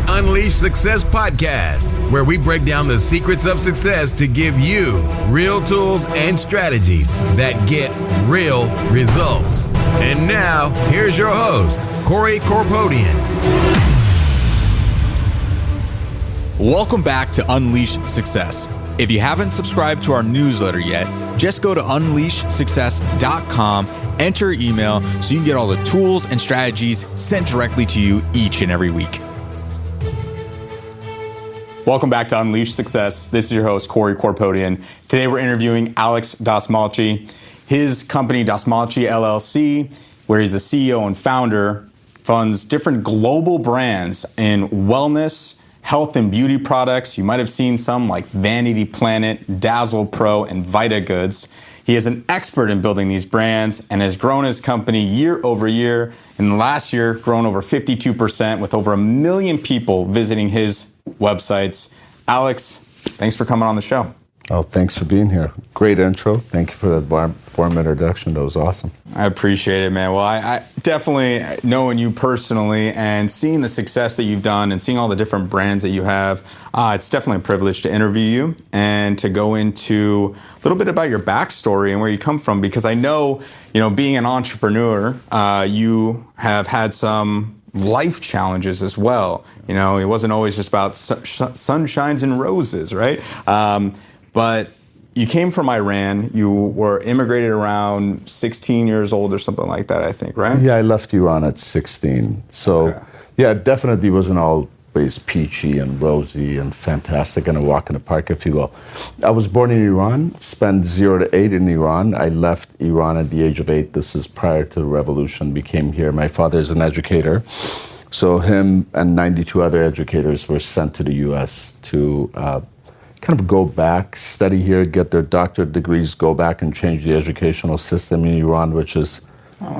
Unleash Success podcast, where we break down the secrets of success to give you real tools and strategies that get real results. And now, here's your host, Corey Corpodian. Welcome back to Unleash Success. If you haven't subscribed to our newsletter yet, just go to unleashsuccess.com, enter your email so you can get all the tools and strategies sent directly to you each and every week. Welcome back to Unleash Success. This is your host, Corey Corpodian. Today we're interviewing Alex Dastmalchi. His company, Dastmalchi LLC, where he's the CEO and founder, funds different global brands in wellness, health and beauty products. You might have seen some like Vanity Planet, Dazzle Pro, and Vita Goods. He is an expert in building these brands and has grown his company year over year. And last year, grown over 52% with over 1 million people visiting his websites. Alex, thanks for coming on the show. Oh, thanks for being here. Great intro. Thank you for that warm introduction. That was awesome. I appreciate it, man. Well, I definitely, knowing you personally and seeing the success that you've done and seeing all the different brands that you have, it's definitely a privilege to interview you and to go into a little bit about your backstory and where you come from. Because I know, being an entrepreneur, you have had some life challenges as well. It wasn't always just about sunshines and roses, right? But you came from Iran. You were immigrated around 16 years old or something like that, I think, right? Yeah, I left Iran at 16. So, Yeah, it definitely wasn't always peachy and rosy and fantastic and a walk in the park, if you will. I was born in Iran, spent 0 to 8 in Iran. I left Iran at the age of 8. This is prior to the revolution. Became here. My father is an educator. So him and 92 other educators were sent to the U.S. to kind of go back, study here, get their doctorate degrees, go back and change the educational system in Iran, which is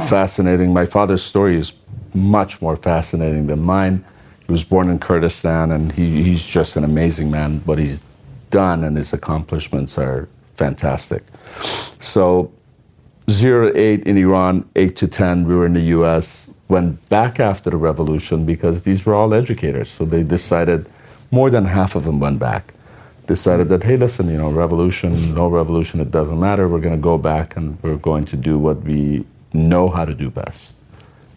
fascinating. My father's story is much more fascinating than mine. He was born in Kurdistan, and he's just an amazing man. What he's done and his accomplishments are fantastic. So 0 to 8 in Iran, 8 to 10, we were in the US, went back after the revolution because these were all educators. So they decided, more than half of them went back. Decided that, hey, listen, revolution, no revolution, it doesn't matter. We're going to go back and we're going to do what we know how to do best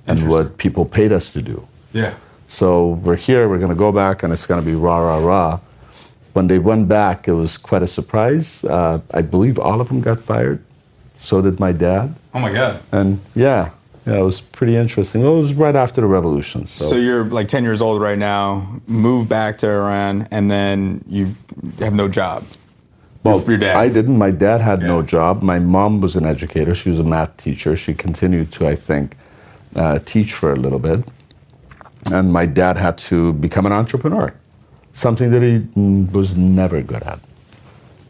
and what people paid us to do. Yeah. So we're here, we're going to go back, and it's going to be rah, rah, rah. When they went back, it was quite a surprise. I believe all of them got fired. So did my dad. Oh, my God. And yeah, it was pretty interesting. It was right after the revolution. So you're like 10 years old right now, moved back to Iran, and then you have no job. Well, your dad. I didn't. My dad had no job. My mom was an educator. She was a math teacher. She continued to, I think, teach for a little bit. And my dad had to become an entrepreneur, something that he was never good at.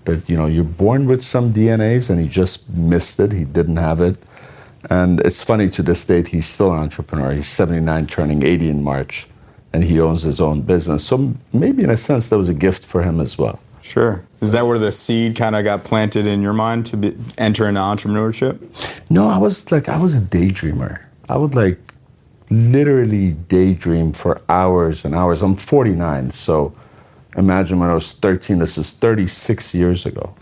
That, you're born with some DNAs and he just missed it. He didn't have it. And it's funny, to this date, he's still an entrepreneur. He's 79, turning 80 in March, and he owns his own business. So maybe in a sense, that was a gift for him as well. Sure. Is that where the seed kind of got planted in your mind to enter into entrepreneurship? No, I was a daydreamer. I would literally daydream for hours and hours. I'm 49, so imagine when I was 13, this is 36 years ago.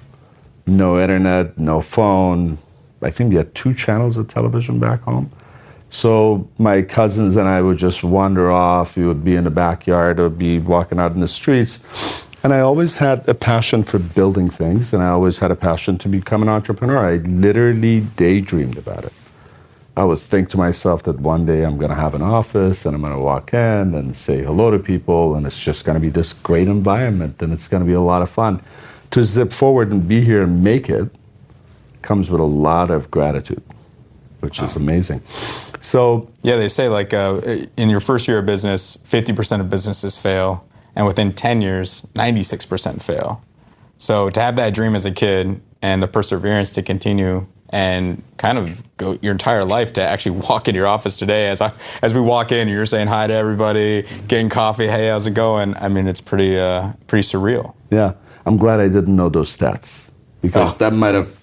No internet, no phone. I think we had 2 channels of television back home. So my cousins and I would just wander off. We would be in the backyard or be walking out in the streets. And I always had a passion for building things, and I always had a passion to become an entrepreneur. I literally daydreamed about it. I would think to myself that one day I'm going to have an office and I'm going to walk in and say hello to people, and it's just going to be this great environment, and it's going to be a lot of fun. To zip forward and be here and make it comes with a lot of gratitude, which is amazing. So yeah, they say in your first year of business, 50% of businesses fail, and within 10 years, 96% fail. So to have that dream as a kid and the perseverance to continue and kind of go your entire life to actually walk into your office today, as we walk in, you're saying hi to everybody, getting coffee, hey, how's it going? I mean, it's pretty surreal. Yeah, I'm glad I didn't know those stats, because that might have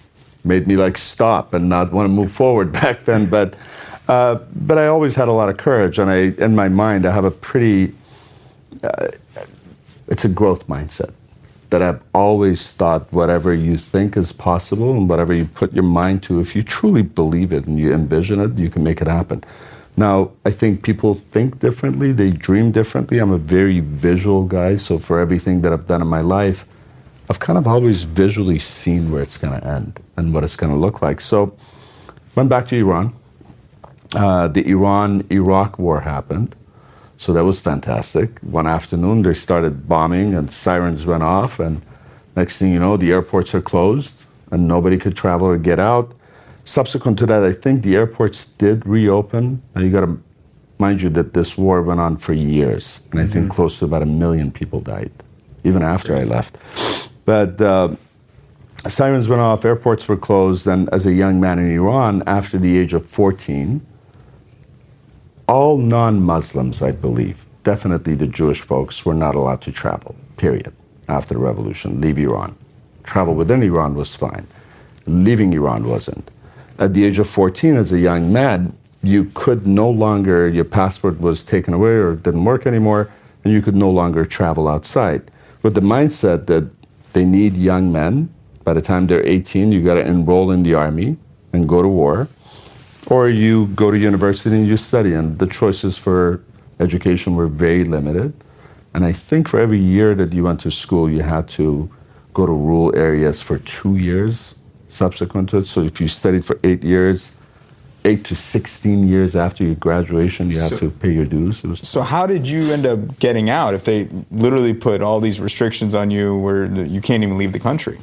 made me stop and not want to move forward back then. But I always had a lot of courage, and in my mind, I have a pretty it's a growth mindset that I've always thought whatever you think is possible and whatever you put your mind to, if you truly believe it and you envision it, you can make it happen. Now, I think people think differently, they dream differently. I'm a very visual guy, so for everything that I've done in my life, I've kind of always visually seen where it's going to end and what it's going to look like. So, went back to Iran. The Iran-Iraq war happened, so that was fantastic. One afternoon, they started bombing and sirens went off, and next thing you know, the airports are closed and nobody could travel or get out. Subsequent to that, I think the airports did reopen. Now you got to mind you that this war went on for years, and I think close to about 1 million people died, even after I left. But sirens went off, airports were closed, and as a young man in Iran, after the age of 14, all non-Muslims, I believe, definitely the Jewish folks, were not allowed to travel, period, after the revolution, leave Iran. Travel within Iran was fine. Leaving Iran wasn't. At the age of 14, as a young man, you could no longer, your passport was taken away or didn't work anymore, and you could no longer travel outside. With the mindset that they need young men, by the time they're 18, you got to enroll in the army and go to war, or you go to university and you study, and the choices for education were very limited. And I think for every year that you went to school, you had to go to rural areas for 2 years subsequent to it. So if you studied for 8 years, 8 to 16 years after your graduation, you have to pay your dues. So how did you end up getting out if they literally put all these restrictions on you where you can't even leave the country?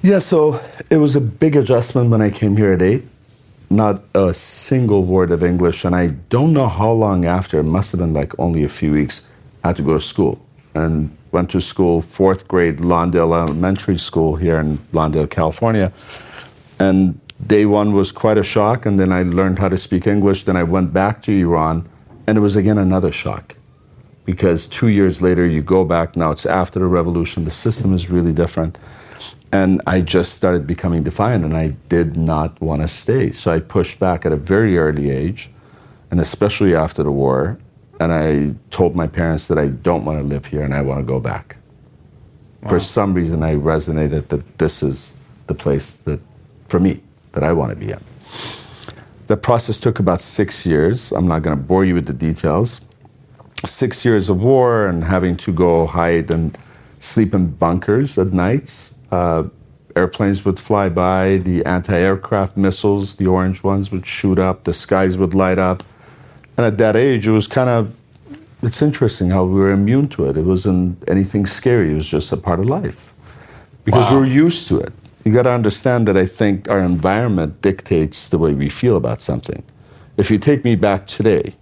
Yeah, so it was a big adjustment when I came here at 8. Not a single word of English, and I don't know how long after, it must have been like only a few weeks, I had to go to school. And went to school, 4th grade, Lawndale Elementary School here in Lawndale, California. And day one was quite a shock, and then I learned how to speak English. Then I went back to Iran, and it was again another shock. Because 2 years later, you go back, now it's after the revolution, the system is really different. And I just started becoming defiant, and I did not want to stay. So I pushed back at a very early age, and especially after the war. And I told my parents that I don't want to live here and I want to go back. Wow. For some reason, I resonated that this is the place that, for me, that I want to be in. The process took about 6 years. I'm not going to bore you with the details. 6 years of war and having to go hide and sleep in bunkers at nights. Airplanes would fly by, the anti-aircraft missiles, the orange ones would shoot up, the skies would light up. And at that age, it was kind of, it's interesting how we were immune to it. It wasn't anything scary. It was just a part of life. Because we were used to it. You got to understand that I think our environment dictates the way we feel about something. If you take me back today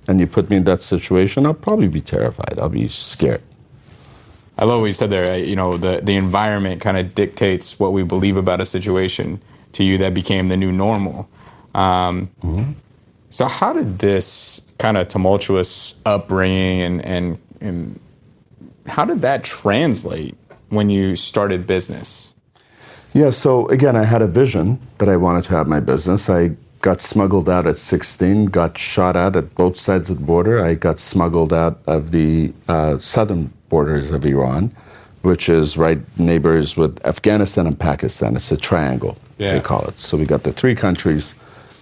and you put me in that situation, I'll probably be terrified. I'll be scared. I love what you said there. You know, the environment kind of dictates what we believe about a situation. To you, that became the new normal. So how did this kind of tumultuous upbringing and how did that translate when you started business? Yeah, so again, I had a vision that I wanted to have my business. I got smuggled out at 16, got shot at both sides of the border. I got smuggled out of the southern borders of Iran, which is right neighbors with Afghanistan and Pakistan. It's a triangle, they call it. So we got the 3 countries.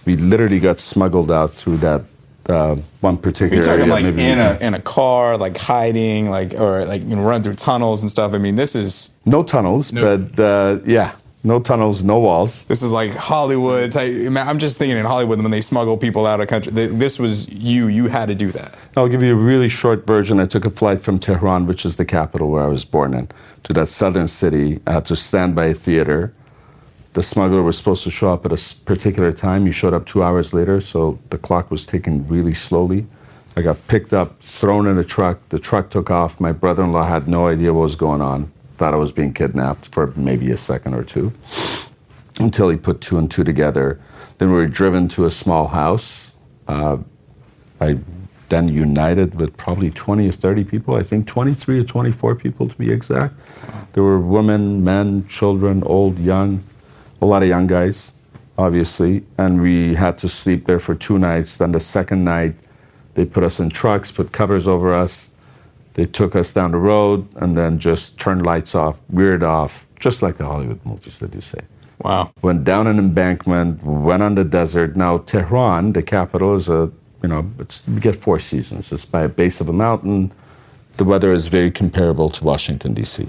We literally got smuggled out through that one particular area. You're talking like in a car, like hiding, or run through tunnels and stuff. I mean, this is... No tunnels, but no tunnels, no walls. This is like Hollywood. I'm just thinking in Hollywood when they smuggle people out of country. This was you had to do that. I'll give you a really short version. I took a flight from Tehran, which is the capital where I was born in, to that southern city. I had to stand by a theater. The smuggler was supposed to show up at a particular time. He showed up 2 hours later, so the clock was ticking really slowly. I got picked up, thrown in a truck. The truck took off. My brother-in-law had no idea what was going on. Thought I was being kidnapped for maybe a second or two, until he put 2 and 2 together. Then we were driven to a small house. I then united with probably 20 or 30 people, I think 23 or 24 people to be exact. There were women, men, children, old, young, a lot of young guys, obviously, and we had to sleep there for 2 nights. Then the second night, they put us in trucks, put covers over us, They took us down the road and then just turned lights off, veered off, just like the Hollywood movies that you say. Wow. Went down an embankment, went on the desert. Now, Tehran, the capital, is we get 4 seasons. It's by a base of a mountain. The weather is very comparable to Washington, D.C.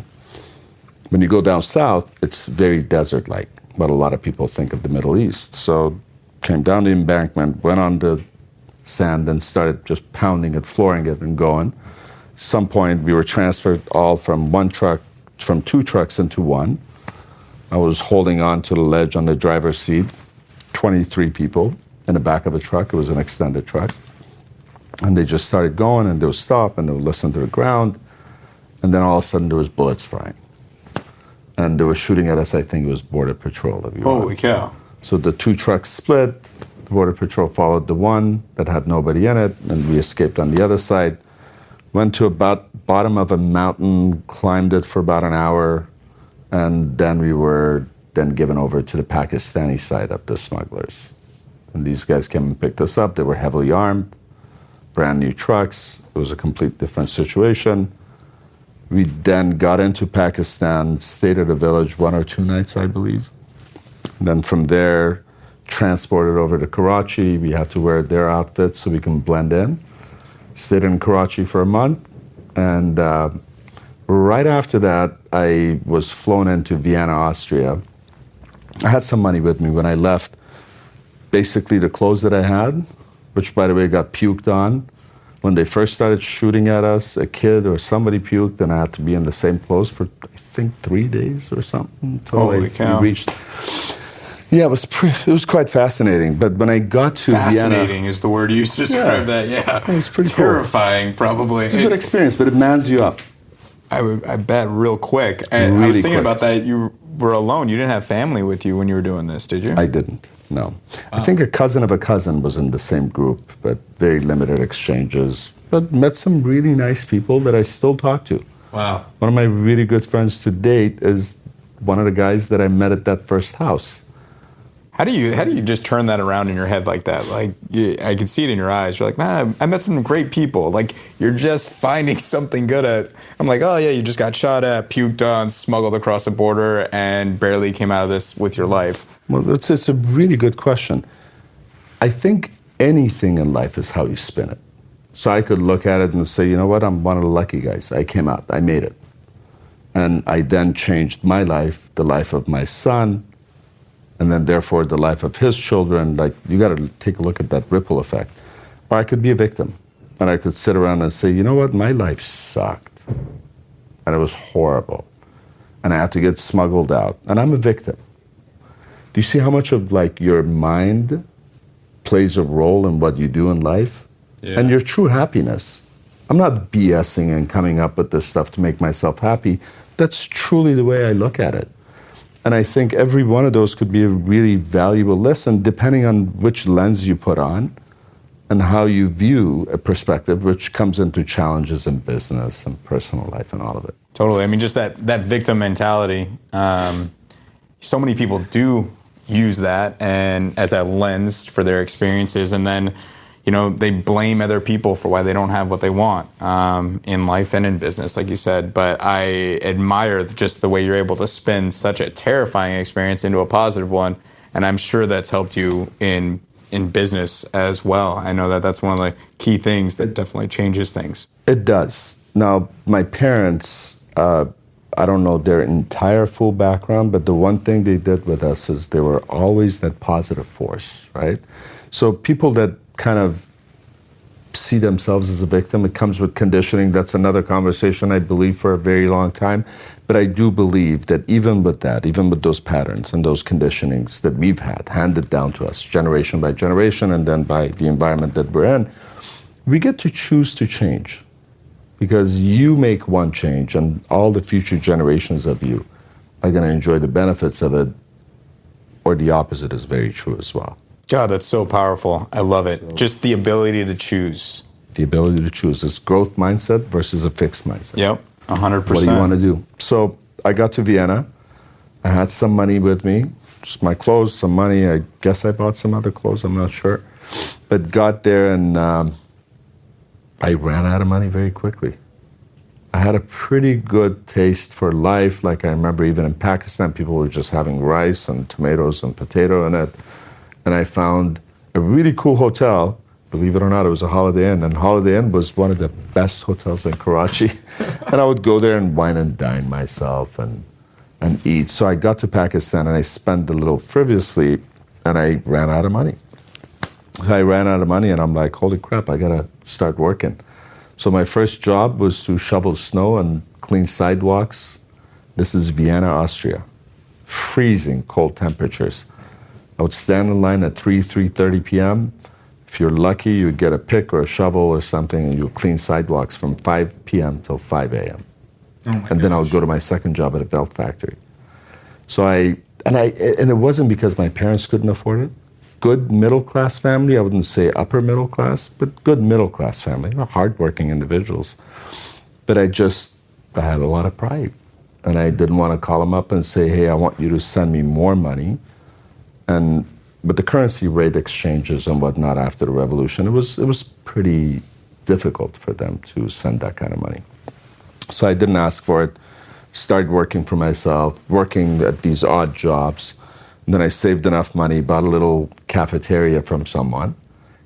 When you go down south, it's very desert-like, what a lot of people think of the Middle East. So came down the embankment, went on the sand and started just pounding it, flooring it, and going. At some point, we were transferred all from 2 trucks into one. I was holding on to the ledge on the driver's seat, 23 people in the back of a truck. It was an extended truck. And they just started going, and they would stop, and they would listen to the ground. And then all of a sudden, there was bullets flying. And they were shooting at us. I think it was Border Patrol of Iran. Holy cow. So the 2 trucks split. The Border Patrol followed the one that had nobody in it, and we escaped on the other side. Went to about bottom of a mountain, climbed it for about an hour, and then we were then given over to the Pakistani side of the smugglers. And these guys came and picked us up. They were heavily armed, brand new trucks. It was a complete different situation. We then got into Pakistan, stayed at a village 1 or 2 nights, I believe. Then from there, transported over to Karachi. We had to wear their outfits so we can blend in. Stayed in Karachi for a month. And right after that, I was flown into Vienna, Austria. I had some money with me when I left. Basically, the clothes that I had, which, by the way, got puked on. When they first started shooting at us, a kid or somebody puked, and I had to be in the same clothes for, I think, 3 days or something. Holy cow. We reached. Yeah, it was quite fascinating. But when I got to Vienna... Fascinating is the word you used to describe that, yeah. It was pretty terrifying, cool. Probably. It's a good experience, but it mans you up. I bet real quick. And really I was thinking quick. about that. You were alone. You didn't have family with you when you were doing this, did you? I didn't, no. I think a cousin of a cousin was in the same group, but very limited exchanges. But met some really nice people that I still talk to. Wow. One of my really good friends to date is one of the guys that I met at that first house. How do you just turn that around in your head like that? Like, I can see it in your eyes. You're like, man, I met some great people. Like, you're just finding something good at. I'm like, oh yeah, you just got shot at, puked on, smuggled across the border, and barely came out of this with your life. Well, it's a really good question. I think anything in life is how you spin it. So I could look at it and say, you know what, I'm one of the lucky guys. I came out, I made it. And I then changed my life, the life of my son, and then therefore the life of his children. Like, you got to take a look at that ripple effect. Or I could be a victim, and I could sit around and say, you know what, my life sucked, and it was horrible, and I had to get smuggled out, and I'm a victim. Do you see how much of like your mind plays a role in what you do in life? Yeah. And your true happiness. I'm not BSing and coming up with this stuff to make myself happy. That's truly the way I look at it. And I think every one of those could be a really valuable lesson depending on which lens you put on and how you view a perspective, which comes into challenges in business and personal life and all of it. Totally. I mean, just that victim mentality. So many people do use that and as that lens for their experiences, and then they blame other people for why they don't have what they want in life and in business, like you said. But I admire just the way you're able to spin such a terrifying experience into a positive one, and I'm sure that's helped you in business as well. I know that that's one of the key things that definitely changes things. It does. Now, my parents, I don't know their entire full background, but the one thing they did with us is they were always that positive force, right? So people that kind of see themselves as a victim, it comes with conditioning. That's another conversation, I believe, for a very long time. But I do believe that even with that, even with those patterns and those conditionings that we've had handed down to us generation by generation and then by the environment that we're in, we get to choose to change. Because you make one change and all the future generations of you are going to enjoy the benefits of it, or the opposite is very true as well. God, that's so powerful. I love it. Just the ability to choose. The ability to choose. It's growth mindset versus a fixed mindset. Yep, 100%. What do you want to do? So I got to Vienna. I had some money with me, just my clothes, some money. I guess I bought some other clothes, I'm not sure. But got there and I ran out of money very quickly. I had a pretty good taste for life. Like I remember even in Pakistan, people were just having rice and tomatoes and potato in it. And I found a really cool hotel. Believe it or not, it was a Holiday Inn. And Holiday Inn was one of the best hotels in Karachi. And I would go there and wine and dine myself and eat. So I got to Pakistan and I spent a little frivolously and I ran out of money. So I ran out of money and I'm like, holy crap, I gotta start working. So my first job was to shovel snow and clean sidewalks. This is Vienna, Austria. Freezing cold temperatures. I would stand in line at 3:30 p.m. If you're lucky, you would get a pick or a shovel or something and you would clean sidewalks from 5 p.m. till 5 a.m. And then I would go to my second job at a belt factory. So and it wasn't because my parents couldn't afford it. Good middle-class family, I wouldn't say upper middle class, but good middle-class family, hardworking individuals. But I had a lot of pride. And I didn't want to call them up and say, hey, I want you to send me more money. But the currency rate exchanges and whatnot after the revolution, it was pretty difficult for them to send that kind of money. So I didn't ask for it, started working for myself, working at these odd jobs. And then I saved enough money, bought a little cafeteria from someone.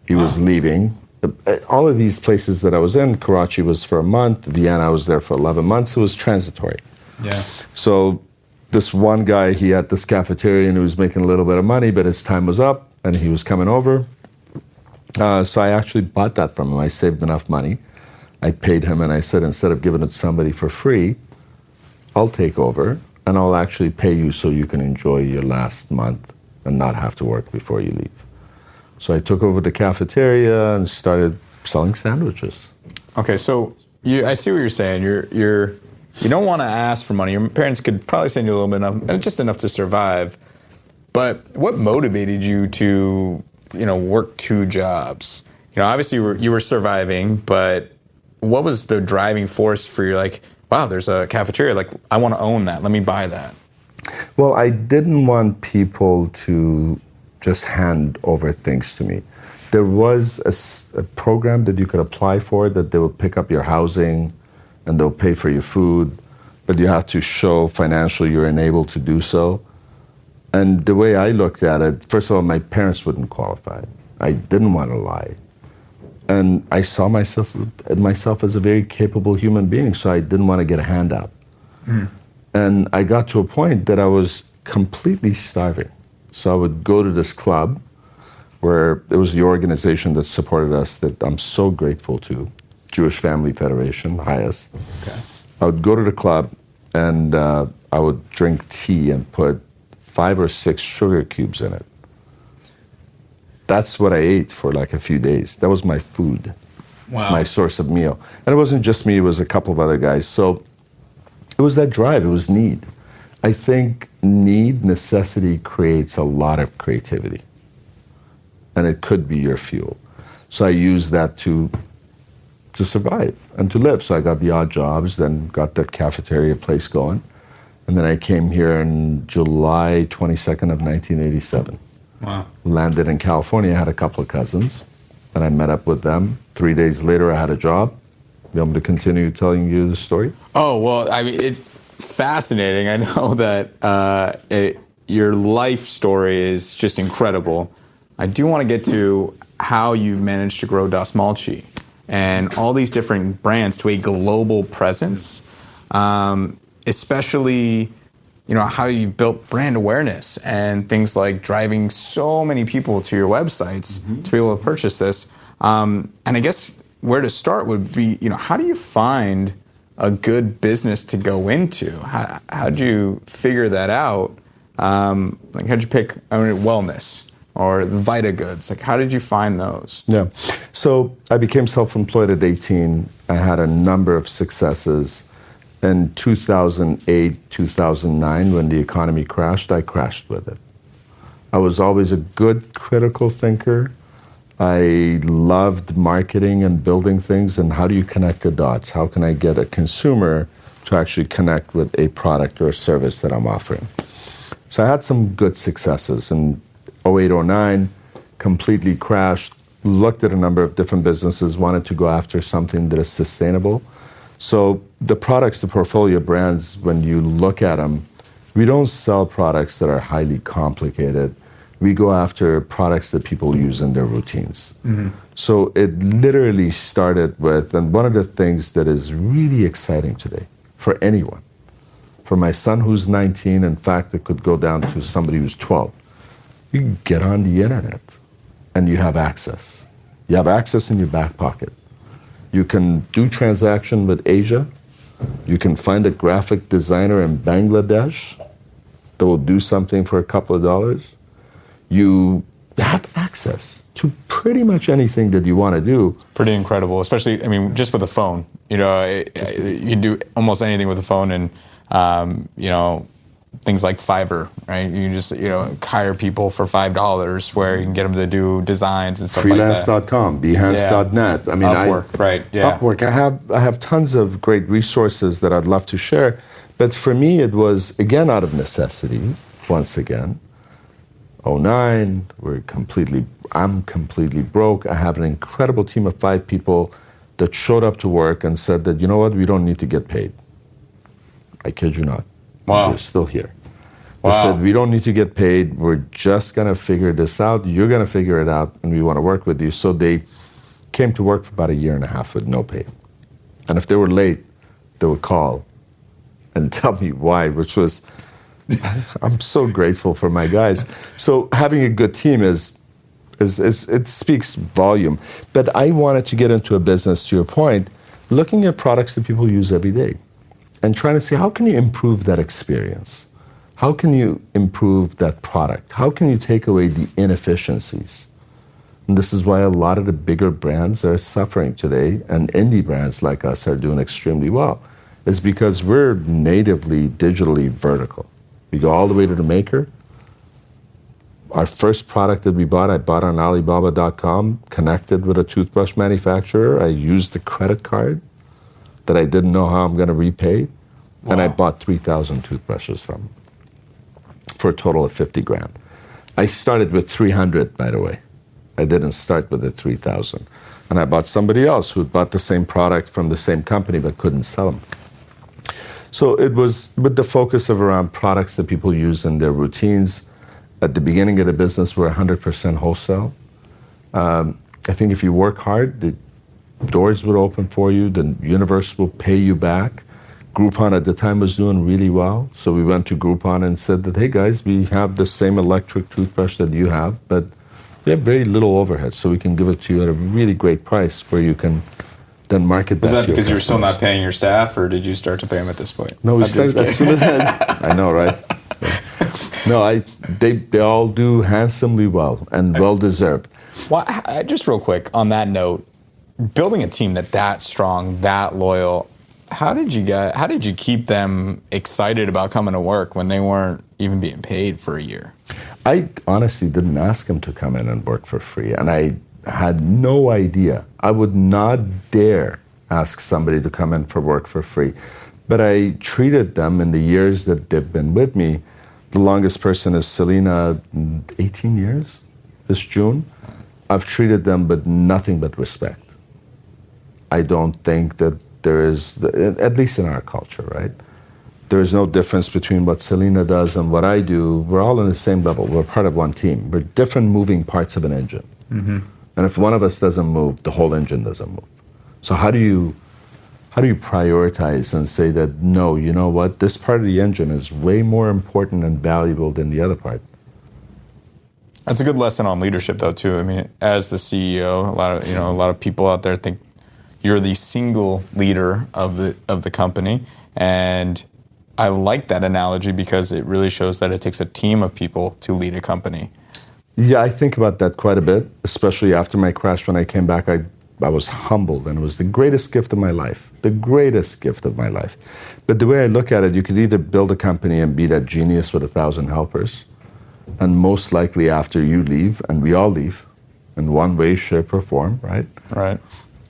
He was leaving. All of these places that I was in, Karachi was for a month, Vienna, I was there for 11 months. It was transitory. Yeah. So this one guy, he had this cafeteria and he was making a little bit of money, but his time was up and he was coming over. So I actually bought that from him. I saved enough money. I paid him and I said, instead of giving it to somebody for free, I'll take over. And I'll actually pay you so you can enjoy your last month and not have to work before you leave. So I took over the cafeteria and started selling sandwiches. Okay, so I see what you're saying. You don't want to ask for money. Your parents could probably send you a little bit enough, just enough to survive. But what motivated you to, work two jobs? Obviously you were surviving, but what was the driving force for you? Like, wow, there's a cafeteria. Like, I want to own that. Let me buy that. Well, I didn't want people to just hand over things to me. There was a program that you could apply for that they would pick up your housing and they'll pay for your food, but you have to show financially you're enabled to do so. And the way I looked at it, first of all, my parents wouldn't qualify. I didn't want to lie. And I saw myself as a very capable human being, so I didn't want to get a handout. And I got to a point that I was completely starving. So I would go to this club where it was the organization that supported us that I'm so grateful to, Jewish Family Federation, HIAS. Okay. I would go to the club and I would drink tea and put 5 or 6 sugar cubes in it. That's what I ate for like a few days. That was my food, my source of meal. And it wasn't just me, it was a couple of other guys. So it was that drive, it was need. I think necessity creates a lot of creativity. And it could be your fuel. So I used that to survive and to live. So I got the odd jobs, then got that cafeteria place going. And then I came here on July 22nd of 1987. Wow. Landed in California, I had a couple of cousins, and I met up with them. 3 days later, I had a job. You want me to continue telling you the story? Oh, well, I mean, it's fascinating. I know that your life story is just incredible. I do want to get to how you've managed to grow Dastmalchi and all these different brands to a global presence, especially how you've built brand awareness and things like driving so many people to your websites to be able to purchase this. And I guess where to start would be, how do you find a good business to go into? How'd you figure that out? How'd you pick wellness or the Vita Goods? Like, how did you find those? Yeah. So I became self-employed at 18. I had a number of successes. In 2008, 2009, when the economy crashed, I crashed with it. I was always a good critical thinker. I loved marketing and building things, and how do you connect the dots? How can I get a consumer to actually connect with a product or a service that I'm offering? So I had some good successes. In 08, 09, completely crashed, looked at a number of different businesses, wanted to go after something that is sustainable. So the products, the portfolio brands, when you look at them, we don't sell products that are highly complicated. We go after products that people use in their routines. So it literally started with, and one of the things that is really exciting today for anyone, for my son who's 19, in fact, it could go down to somebody who's 12. You can get on the internet and you have access. You have access in your back pocket. You can do transaction with Asia. You can find a graphic designer in Bangladesh that will do something for a couple of dollars. You have access to pretty much anything that you want to do. Pretty incredible, especially, I mean, just with a phone. You know, you can do almost anything with a phone, and, you know, things like Fiverr, right? You can just, you know, hire people for $5 where you can get them to do designs and stuff like that. Freelance.com, Behance.net. I mean, Upwork, right, yeah. Upwork. I have tons of great resources that I'd love to share. But for me, it was, again, out of necessity, once again. 2009, I'm completely broke. I have an incredible team of 5 people that showed up to work and said that, you know what, we don't need to get paid. I kid you not. Wow. They're still here. Wow. They said, we don't need to get paid. We're just going to figure this out. You're going to figure it out, and we want to work with you. So they came to work for about 1.5 years with no pay. And if they were late, they would call and tell me why, which was, I'm so grateful for my guys. So having a good team is it speaks volume. But I wanted to get into a business, to your point, looking at products that people use every day and trying to see how can you improve that experience? How can you improve that product? How can you take away the inefficiencies? And this is why a lot of the bigger brands are suffering today, and indie brands like us are doing extremely well. It's because we're natively digitally vertical. We go all the way to the maker. Our first product that we bought, I bought on Alibaba.com, connected with a toothbrush manufacturer. I used the credit card that I didn't know how I'm going to repay. Wow. And I bought 3,000 toothbrushes from them for a total of 50 grand. I started with 300, by the way. I didn't start with the 3,000. And I bought somebody else who had bought the same product from the same company but couldn't sell them. So it was with the focus of around products that people use in their routines. At the beginning of the business, we're 100% wholesale. I think if you work hard, the doors will open for you. The universe will pay you back. Groupon at the time was doing really well. So we went to Groupon and said that, hey guys, we have the same electric toothbrush that you have, but we have very little overhead, so we can give it to you at a really great price where you can then market that. Was that to because you your were still customers. not paying your staff, or did you start to pay them at this point? No, we started as soon as I know, right? No, they all do handsomely well and well deserved. Well, just real quick on that note, building a team that strong, that loyal, how did you keep them excited about coming to work when they weren't even being paid for a year? I honestly didn't ask them to come in and work for free, and I had no idea. I would not dare ask somebody to come in for work for free. But I treated them in the years that they've been with me. The longest person is Selena, 18 years this June. I've treated them with nothing but respect. I don't think that there is, at least in our culture, right? There is no difference between what Selena does and what I do. We're all on the same level. We're part of one team. We're different moving parts of an engine. Mm-hmm. And if one of us doesn't move, the whole engine doesn't move. So how do you prioritize and say that, no, you know what, this part of the engine is way more important and valuable than the other part? That's a good lesson on leadership, though, too. I mean, as the CEO, a lot of people out there think you're the single leader of the company, and I like that analogy because it really shows that it takes a team of people to lead a company. Yeah, I think about that quite a bit, especially after my crash. When I came back, I was humbled, and it was the greatest gift of my life, the greatest gift of my life. But the way I look at it, you could either build a company and be that genius with 1,000 helpers, and most likely after you leave, and we all leave, in one way, shape, or form, right? Right.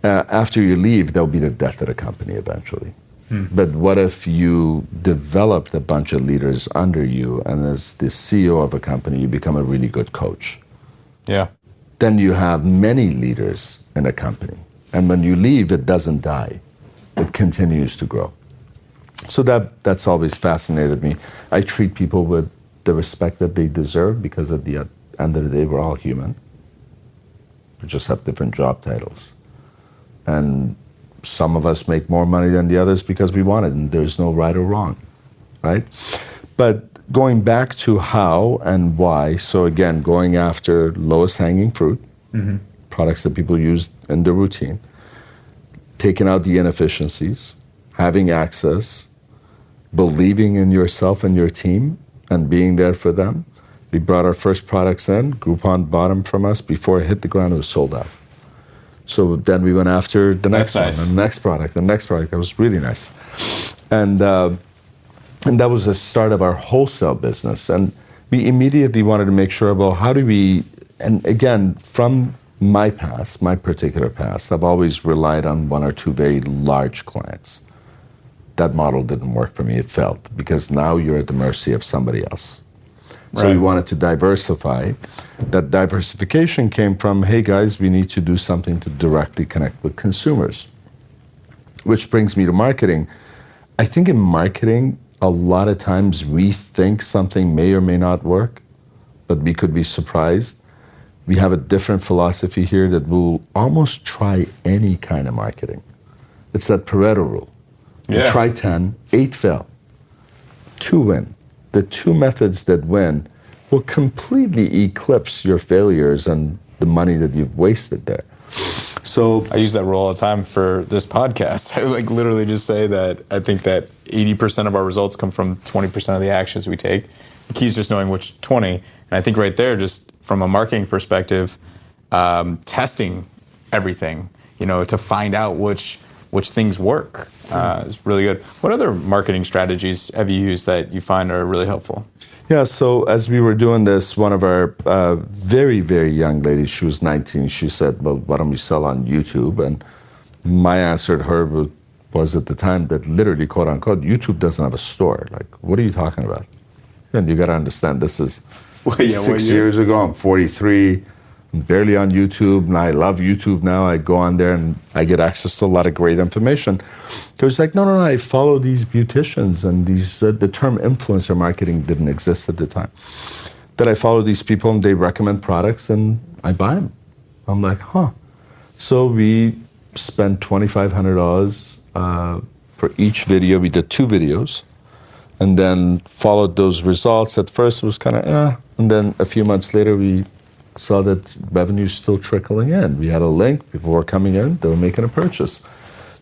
After you leave, there'll be the death of the company eventually. But what if you developed a bunch of leaders under you, and as the CEO of a company, you become a really good coach? Yeah. Then you have many leaders in a company. And when you leave, it doesn't die. it continues to grow. So that's always fascinated me. I treat people with the respect that they deserve because at the end of the day, we're all human. We just have different job titles. And some of us make more money than the others because we want it, and there's no right or wrong, right? But going back to how and why, so again, going after lowest hanging fruit, products that people use in their routine, taking out the inefficiencies, having access, believing in yourself and your team, and being there for them. We brought our first products in. Groupon bought them from us. Before it hit the ground, it was sold out. So then we went after the next one, and the next product, the next product. That was really nice. And that was the start of our wholesale business. And we immediately wanted to make sure, well, how do we, and again, from my past, my particular past, I've always relied on one or two very large clients. That model didn't work for me, it failed, because now you're at the mercy of somebody else. So we wanted to diversify. That diversification came from, hey guys, we need to do something to directly connect with consumers. Which brings me to marketing. I think in marketing, a lot of times we think something may or may not work, but we could be surprised. We have a different philosophy here that we'll almost try any kind of marketing. It's that Pareto rule. You try 10, 8 fail, 2 win. The 2 methods that win will completely eclipse your failures and the money that you've wasted there. So I use that rule all the time for this podcast. I literally just say that I think that 80% of our results come from 20% of the actions we take. The key is just knowing which 20. And I think right there, just from a marketing perspective, testing everything, to find out which things work is really good. What other marketing strategies have you used that you find are really helpful? Yeah, so as we were doing this, one of our very, very young ladies, she was 19, she said, well, why don't we sell on YouTube? And my answer to her was at the time that literally, quote unquote, YouTube doesn't have a store. Like, what are you talking about? And you got to understand, this is 6 years ago, I'm 43. I'm barely on YouTube, and I love YouTube now. I go on there and I get access to a lot of great information. It was like, no, I follow these beauticians, and these the term influencer marketing didn't exist at the time. That I follow these people, and they recommend products, and I buy them. I'm like, huh. So we spent $2,500 for each video. We did 2 videos, and then followed those results. At first, it was kind of, and then a few months later, we saw that revenue is still trickling in. We had a link, people were coming in, they were making a purchase.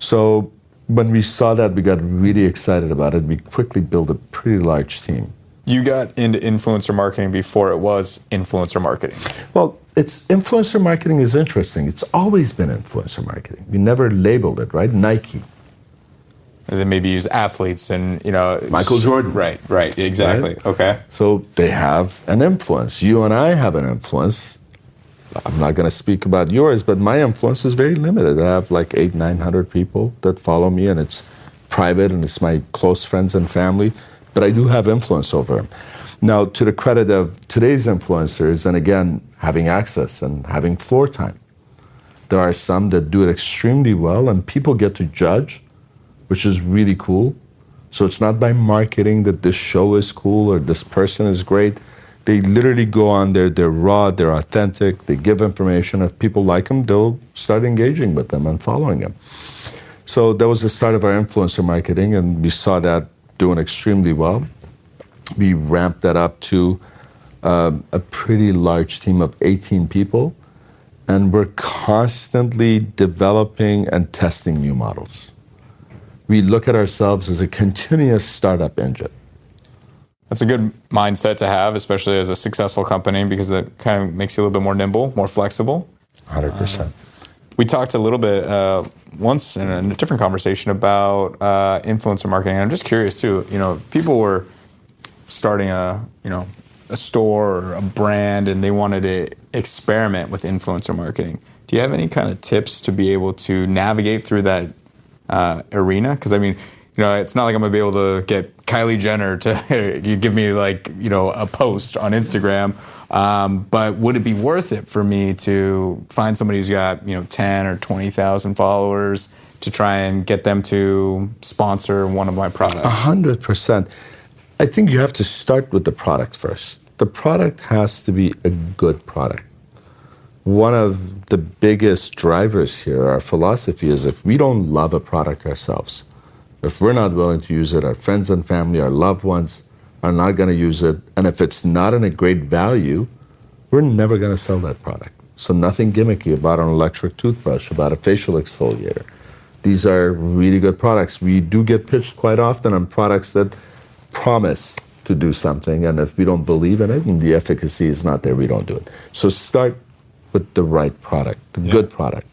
So when we saw that, we got really excited about it. We quickly built a pretty large team. You got into influencer marketing before it was influencer marketing. Well, influencer marketing is interesting. It's always been influencer marketing. We never labeled it, right? Nike. And then maybe use athletes and, Michael Jordan. Right, exactly. Right? Okay. So they have an influence. You and I have an influence. I'm not going to speak about yours, but my influence is very limited. I have like 800-900 people that follow me, and it's private, and it's my close friends and family, but I do have influence over them. Now, to the credit of today's influencers, and again, having access and having floor time, there are some that do it extremely well, and people get to judge, which is really cool. So it's not by marketing that this show is cool or this person is great. They literally go on there, they're raw, they're authentic, they give information. If people like them, they'll start engaging with them and following them. So that was the start of our influencer marketing, and we saw that doing extremely well. We ramped that up to a pretty large team of 18 people, and we're constantly developing and testing new models. We look at ourselves as a continuous startup engine. That's a good mindset to have, especially as a successful company, because it kind of makes you a little bit more nimble, more flexible. 100%. We talked a little bit once in a different conversation about influencer marketing. And I'm just curious too. People were starting a store or a brand, and they wanted to experiment with influencer marketing. Do you have any kind of tips to be able to navigate through that arena? Because it's not like I'm going to be able to get Kylie Jenner to you give me like, a post on Instagram. But would it be worth it for me to find somebody who's got, 10 or 20,000 followers to try and get them to sponsor one of my products? 100%. I think you have to start with the product first. The product has to be a good product. One of the biggest drivers here, our philosophy is if we don't love a product ourselves, if we're not willing to use it, our friends and family, our loved ones are not going to use it, and if it's not in a great value, we're never going to sell that product. So nothing gimmicky about an electric toothbrush, about a facial exfoliator. These are really good products. We do get pitched quite often on products that promise to do something, and if we don't believe in it and the efficacy is not there, we don't do it. So start with the right product, the good product,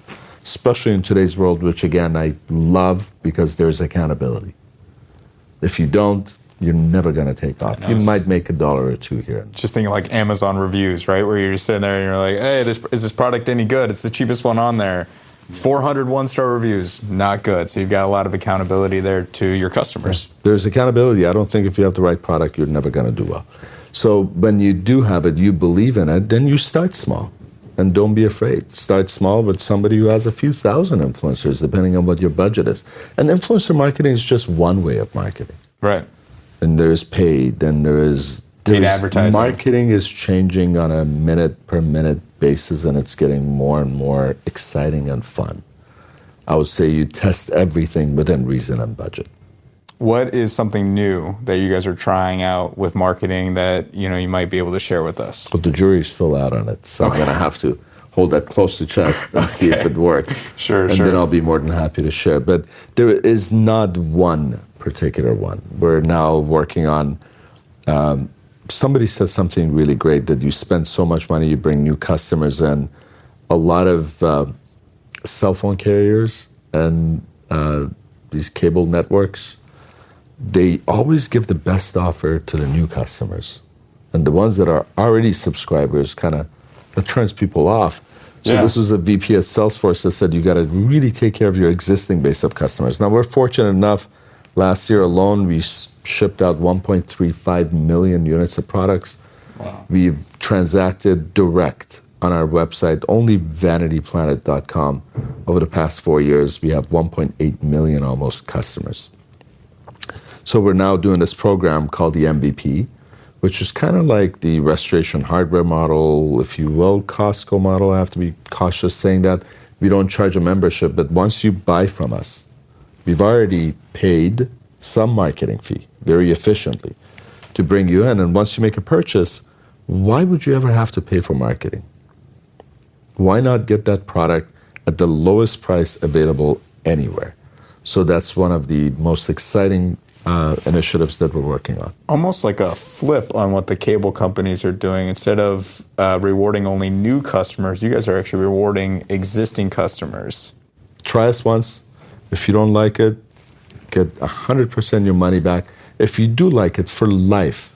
especially in today's world, which again, I love because there's accountability. If you don't, you're never going to take off. You might make $1 or $2 here. Just thinking like Amazon reviews, right? Where you're just sitting there and you're like, hey, is this product any good? It's the cheapest one on there. 400 one-star reviews, not good. So you've got a lot of accountability there to your customers. There's accountability. I don't think if you have the right product, you're never going to do well. So when you do have it, you believe in it, then you start small. And don't be afraid. Start small with somebody who has a few thousand influencers, depending on what your budget is. And influencer marketing is just one way of marketing. Right. And there's paid, and there's paid advertising. Marketing is changing on a minute-per-minute basis, and it's getting more and more exciting and fun. I would say you test everything within reason and budget. What is something new that you guys are trying out with marketing that you might be able to share with us? But the jury's still out on it, so I'm going to have to hold that close to chest and see if it works. Sure. Then I'll be more than happy to share. But there is not one particular one. We're now working on. Somebody said something really great, that you spend so much money, you bring new customers in. A lot of cell phone carriers and these cable networks, they always give the best offer to the new customers. And the ones that are already subscribers that turns people off. So This was a VP at Salesforce that said you got to really take care of your existing base of customers. Now, we're fortunate enough, last year alone, we shipped out 1.35 million units of products. Wow. We've transacted direct on our website, only vanityplanet.com. Over the past 4 years, we have 1.8 million almost customers. So we're now doing this program called the MVP, which is kind of like the restoration hardware model, if you will, Costco model. I have to be cautious saying that. We don't charge a membership, but once you buy from us, we've already paid some marketing fee very efficiently to bring you in. And once you make a purchase, why would you ever have to pay for marketing? Why not get that product at the lowest price available anywhere? So that's one of the most exciting initiatives that we're working on. Almost like a flip on what the cable companies are doing. Instead of rewarding only new customers, you guys are actually rewarding existing customers. Try us once. If you don't like it, get 100% your money back. If you do like it for life,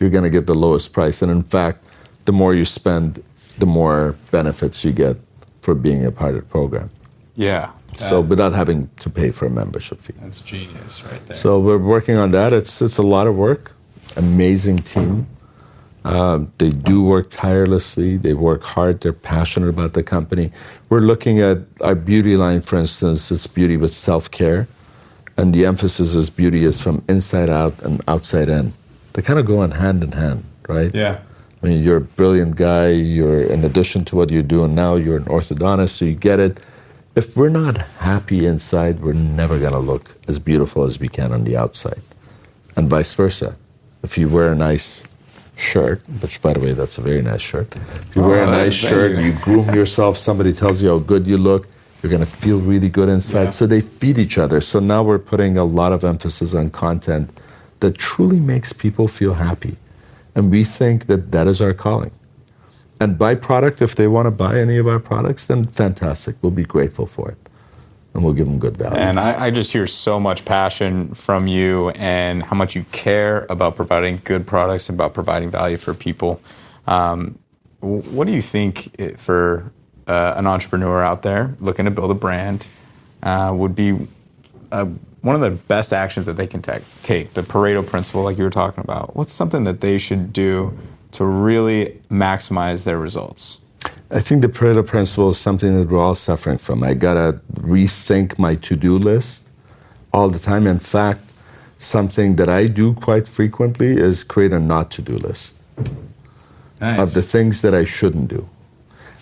you're going to get the lowest price. And in fact, the more you spend, the more benefits you get for being a part of the program. Yeah. So without having to pay for a membership fee. That's genius right there. So we're working on that. It's a lot of work. Amazing team. They do work tirelessly. They work hard. They're passionate about the company. We're looking at our beauty line, for instance. It's beauty with self-care. And the emphasis is beauty is from inside out and outside in. They kind of go hand in hand, right? Yeah. I mean, you're a brilliant guy. You're, in addition to what you're doing now, you're an orthodontist, so you get it. If we're not happy inside, we're never going to look as beautiful as we can on the outside. And vice versa. If you wear a nice shirt, which, by the way, that's a very nice shirt. If you wear a nice shirt, you groom yourself, somebody tells you how good you look, you're going to feel really good inside. Yeah. So they feed each other. So now we're putting a lot of emphasis on content that truly makes people feel happy. And we think that that is our calling. And buy product, if they want to buy any of our products, then fantastic. We'll be grateful for it. And we'll give them good value. And I just hear so much passion from you and how much you care about providing good products, about providing value for people. What do you think for an entrepreneur out there looking to build a brand would be one of the best actions that they can take, the Pareto Principle, like you were talking about, what's something that they should do to really maximize their results? I think the Pareto Principle is something that we're all suffering from. I gotta rethink my to-do list all the time. In fact, something that I do quite frequently is create a not to-do list of the things that I shouldn't do.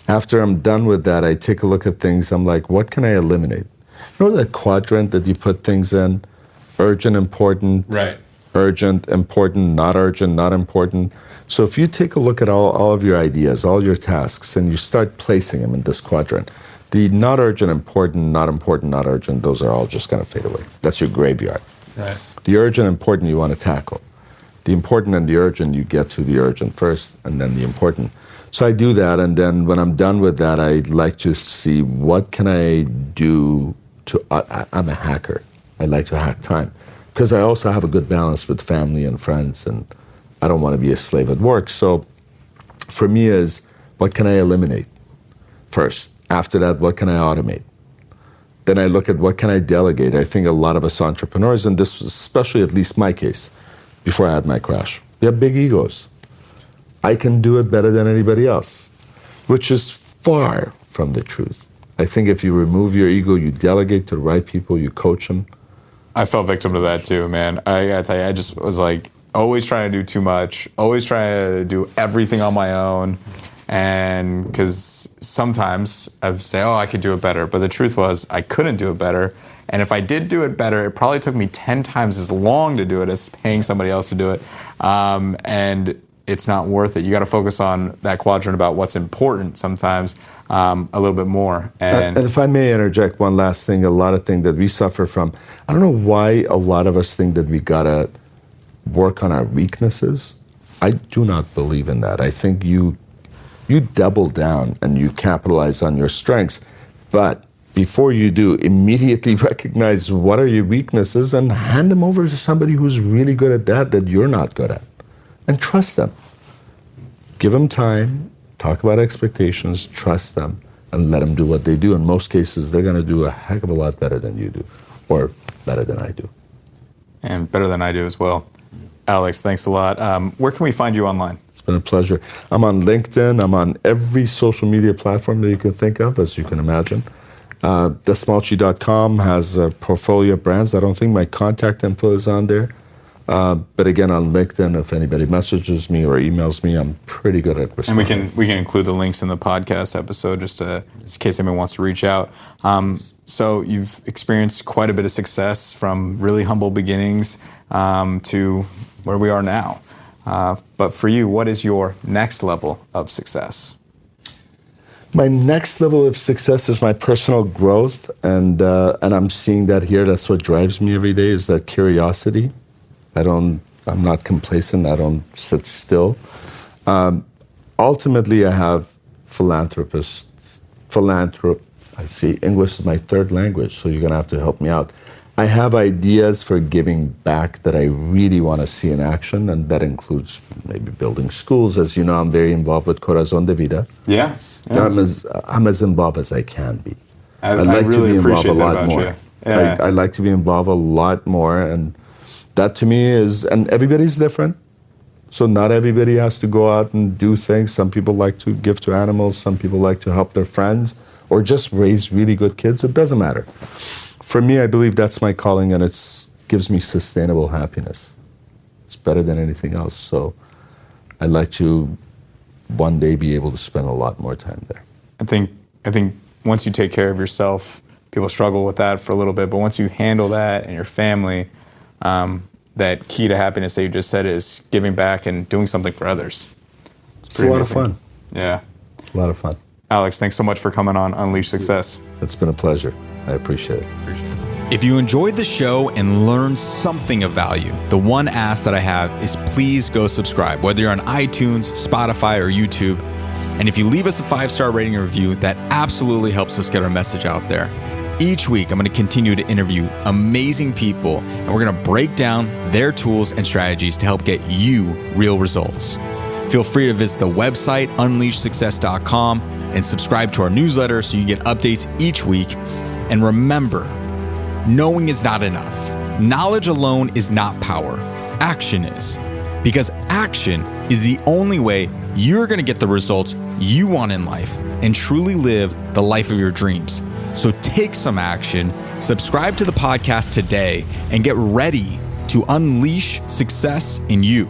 After I'm done with that, I take a look at things. I'm like, what can I eliminate? You know that quadrant that you put things in? Urgent, important, right? Urgent, important, not urgent, not important. So if you take a look at all of your ideas, all your tasks, and you start placing them in this quadrant, the not urgent, important, not urgent, those are all just going to fade away. That's your graveyard. Right. The urgent, important, you want to tackle. The important and the urgent, you get to the urgent first, and then the important. So I do that, and then when I'm done with that, I like to see what can I do to, I'm a hacker. I like to hack time. Because I also have a good balance with family and friends, and I don't want to be a slave at work. So for me is, what can I eliminate first? After that, what can I automate? Then I look at what can I delegate. I think a lot of us entrepreneurs, and this was especially at least my case, before I had my crash, we have big egos. I can do it better than anybody else, which is far from the truth. I think if you remove your ego, you delegate to the right people, you coach them. I fell victim to that too, man. I gotta tell you, I just was like always trying to do too much, always trying to do everything on my own. And because sometimes I would say, oh, I could do it better. But the truth was I couldn't do it better. And if I did do it better, it probably took me 10 times as long to do it as paying somebody else to do it. And it's not worth it. You got to focus on that quadrant about what's important sometimes a little bit more. And if I may interject one last thing, a lot of things that we suffer from, I don't know why a lot of us think that we got to work on our weaknesses. I do not believe in that. I think you double down and you capitalize on your strengths. But before you do, immediately recognize what are your weaknesses and hand them over to somebody who's really good at that you're not good at. And trust them. Give them time, talk about expectations, trust them, and let them do what they do. In most cases, they're going to do a heck of a lot better than you do, or better than I do. And better than I do as well. Alex, thanks a lot. Where can we find you online? It's been a pleasure. I'm on LinkedIn. I'm on every social media platform that you can think of, as you can imagine. Dastmalchi.com has a portfolio of brands. I don't think my contact info is on there. But again, on LinkedIn, if anybody messages me or emails me, I'm pretty good at responding. And we can include the links in the podcast episode just in case anyone wants to reach out. So you've experienced quite a bit of success from really humble beginnings to where we are now. But for you, what is your next level of success? My next level of success is my personal growth, and I'm seeing that here. That's what drives me every day, is that curiosity. I'm not complacent. I don't sit still. Ultimately, I have I see English is my third language, so you're going to have to help me out. I have ideas for giving back that I really want to see in action, and that includes maybe building schools. As you know, I'm very involved with Corazon de Vida. Yeah. I'm as involved as I can be. I'd like really to be involved a lot more. Yeah. I like to be involved a lot more, and that to me is, and everybody's different. So not everybody has to go out and do things. Some people like to give to animals. Some people like to help their friends or just raise really good kids. It doesn't matter. For me, I believe that's my calling, and it gives me sustainable happiness. It's better than anything else. So I'd like to one day be able to spend a lot more time there. I think once you take care of yourself, people struggle with that for a little bit, but once you handle that and your family, that key to happiness that you just said is giving back and doing something for others. It's a lot of fun. Yeah. It's a lot of fun. Alex, thanks so much for coming on Unleash Success. It's been a pleasure. I appreciate it. If you enjoyed the show and learned something of value, the one ask that I have is please go subscribe, whether you're on iTunes, Spotify, or YouTube. And if you leave us a 5-star rating or review, that absolutely helps us get our message out there. Each week, I'm going to continue to interview amazing people, and we're going to break down their tools and strategies to help get you real results. Feel free to visit the website, unleashsuccess.com, and subscribe to our newsletter so you can get updates each week. And remember, knowing is not enough. Knowledge alone is not power. Action is. Because action is the only way you're going to get the results you want in life and truly live the life of your dreams. So take some action, subscribe to the podcast today, and get ready to unleash success in you.